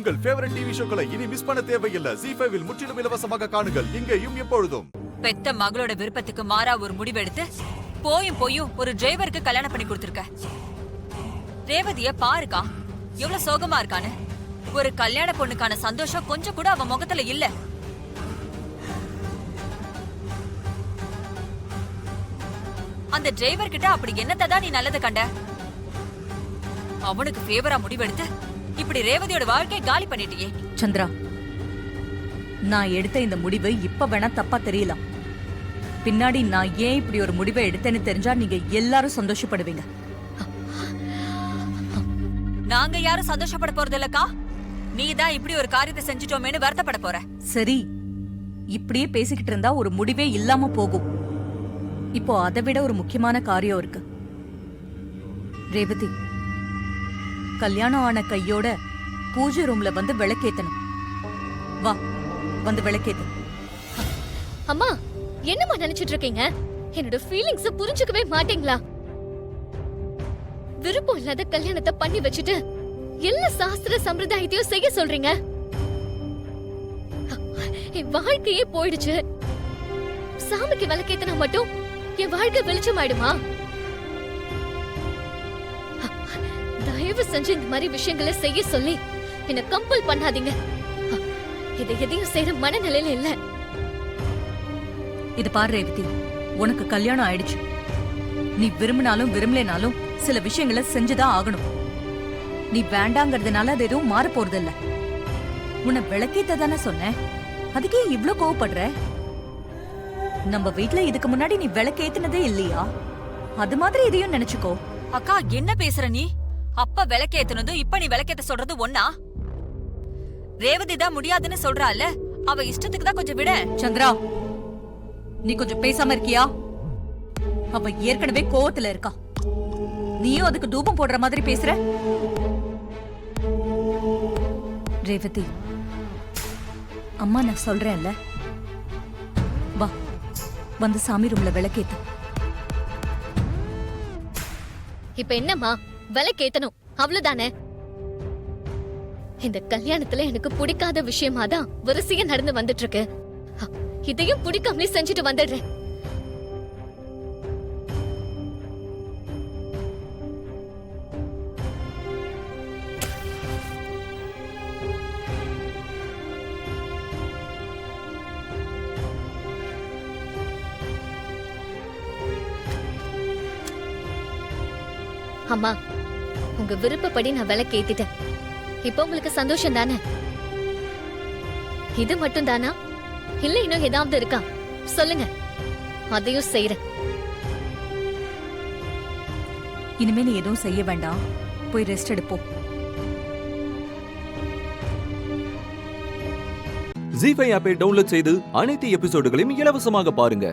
உங்கள் favourite TV ஷோக்களை இனி miss பண்ண தேவையில்லை. ZEE5 இல் முற்றிலும் இலவசமாக காணுங்கள். இங்கேயும் எப்பொழுதும். பெத்த மகளோட விருப்பத்துக்கு மாறா ஒரு முடிவெடுத்து போயும் ஒரு டிரைவருக்கு கல்யாணம் பண்ணி கொடுத்திருக்க. ரேவதிய பாருக்கா எவ்வளவு சோகமா இருக்கான்னு. ஒரு கல்யாண பொண்ணுக்கான சந்தோஷம் கொஞ்சம் கூட அவன் முகத்துல இல்ல. அந்த டிரைவர் கிட்ட அப்படி என்னத்தான் நீ நல்லது கண்ட? அவனுக்கு ஃபேவரா முடிவெடுத்து இப்படி ரேவதியோட வாழ்க்கையை காலி பண்ணிட்டியே. சந்திரா, நான் எடுத்த இந்த முடிவு இப்ப வேணா தப்பா தெரியலாம். பின்னாடி நான் ஏன் இப்படி ஒரு முடிவை எடுத்தேன்னு தெரிஞ்சா நீங்க எல்லாரும் சந்தோஷப்படுவீங்க. நாங்க யாரும் சந்தோஷப்பட போறது இல்லக்கா. நீதான் இப்படி ஒரு காரியத்தை செஞ்சிட்டோமேனு வருத்தப்பட போற. சரி, இப்படியே பேசிக்கிட்டு இருந்தா ஒரு முடிவே இல்லாம போகும். இப்போ அதை விட ஒரு முக்கியமான காரியம் இருக்கு. ரேவதி, கல்யாணம் ஆன கையோட பூஜை ரூம்ல வந்து விளக்கேத்தணும். வா, வந்து விளக்கேத்து. அம்மா, என்னம்மா நினைச்சிட்டு இருக்கீங்க? என்னோட ஃபீலிங்ஸ் புரிஞ்சுக்கவே மாட்டீங்களா? விருப்பம் இல்லாத கல்யாணத்தை பண்ணி வச்சுட்டு எல்லா சாஸ்திர சம்பிரதாயத்தையும் செய்ய சொல்றீங்க. என் வாழ்க்கையே போயிடுச்சு. சாமிக்கு விளக்கேத்தினா மட்டும் என் வாழ்க்கை வெளிச்சமாயிடுமா? தயவு செஞ்சு இந்த மாதிரி விஷயங்களை செய்ய சொல்லி என்ன கம்பல் பண்ணாதீங்க. இதை எதையும் செய்யற மனநிலையில இல்ல. இது பாரு ரேவதி, உனக்கு கல்யாணம் ஆயிடுச்சு. நீ விரும்பினாலும் விரும்பலைனாலும் சில விஷயங்களை செஞ்சுதான் ஆகணும். நீ வேண்டாங்கிறதுனால அது எதுவும் மாற போறது இல்ல. உன்னை விளக்கேத்த தானே சொன்ன, அதுக்கே இவ்ளோ கோவப்படுற? நம்ம வீட்ல இதுக்கு முன்னாடி நீ விளக்கேத்தினதே இல்லையா? அது மாதிரி இதையும் நினைச்சுக்கோ. அக்கா, என்ன பேசுற நீ? அப்ப விளக்கேத்துனதும் இப்ப நீ விளக்கேத்த சொல்றது ஒன்னா? ரேவதி தான் முடியாதுன்னு சொல்றால, அவ இஷ்டத்துக்கு தான் கொஞ்சம் விட. சந்திரா, நீ கொஞ்சம் பேசாம இருக்கியா? அவ ஏற்கனவே கோவத்துல இருக்கா. நீயும் அதுக்கு தூபம் போடுற மாதிரி பேசுற. ரேவதி, அம்மா நான் சொல்றேன்ல, வா வந்து சாமி ரூம்ல விளக்கேத்து. இப்ப என்னம்மா, விளக்கேத்தணும் அவ்வளவுதானே? இந்த கல்யாணத்துல எனக்கு பிடிக்காத விஷயமா தான் வரிசையா நடந்து வந்துட்டு இருக்கு. இதையும் பிடிக்காமலே செஞ்சுட்டு வந்துடுறேன். அம்மா, உங்க விருப்பப்படி நான் விளக்கு ஏத்திட்டேன். இப்ப உங்களுக்கு சந்தோஷம் தானே? இது மட்டும் தானா, இல்ல இன்னும் ஏதாவது இருக்கா? சொல்லுங்க, அதையும் செய்யறேன். இனிமே நீ எதுவும் செய்ய வேண்டாம், போய் ரெஸ்ட் எடுப்போம். ZEE5 ஆப்பை டவுன்லோட் செய்து அனைத்து எபிசோடுகளையும் இலவசமாக பாருங்க.